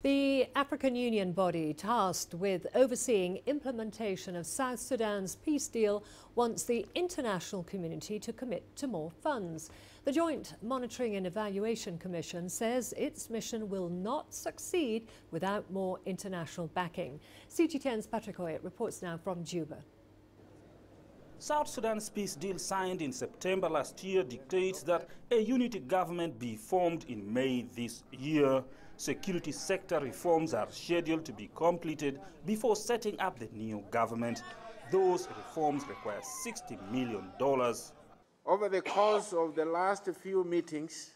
The African Union body tasked with overseeing implementation of South Sudan's peace deal wants the international community to commit to more funds. The Joint Monitoring and Evaluation Commission says its mission will not succeed without more international backing. CGTN's Patrick Oyet reports now from Juba. South Sudan's peace deal signed in September last year dictates that a unity government be formed in May this year. Security sector reforms are scheduled to be completed before setting up the new government. Those reforms require $60 million. Over the course of the last few meetings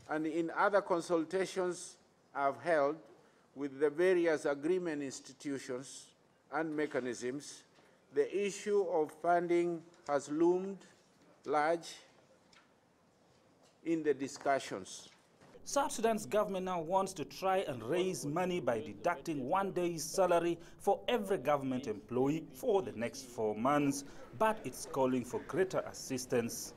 and in other consultations I've held with the various agreement institutions and mechanisms, the issue of funding has loomed large in the discussions. South Sudan's government now wants to try and raise money by deducting one day's salary for every government employee for the next 4 months, but it's calling for greater assistance.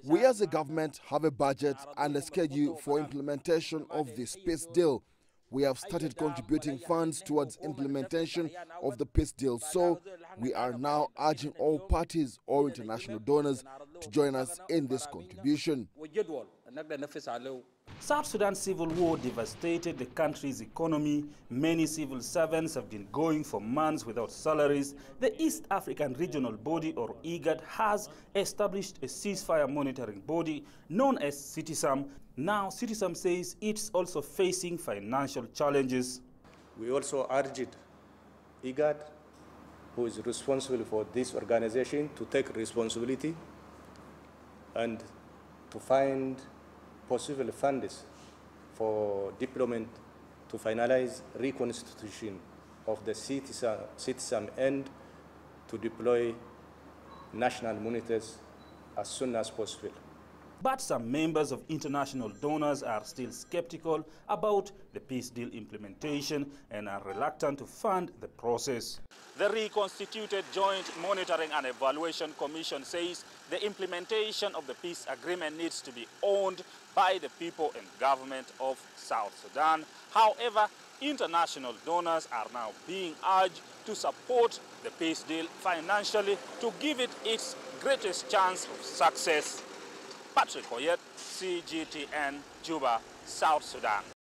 We as a government have a budget and a schedule for implementation of this peace deal. We have started contributing funds towards implementation of the peace deal, so we are now urging all parties or international donors to join us in this contribution. South Sudan's civil war devastated the country's economy. Many civil servants have been going for months without salaries. The East African Regional Body, or IGAD, has established a ceasefire monitoring body known as CGTN. Now, CGTN says it's also facing financial challenges. We also urged IGAD, who is responsible for this organization, to take responsibility and to find possible funds for deployment to finalize reconstitution of the CGTN and to deploy national monitors as soon as possible. But some members of international donors are still skeptical about the peace deal implementation and are reluctant to fund the process. The reconstituted Joint Monitoring and Evaluation Commission says the implementation of the peace agreement needs to be owned by the people and government of South Sudan. However, international donors are now being urged to support the peace deal financially to give it its greatest chance of success. Patrick Oyet, CGTN, Juba, South Sudan.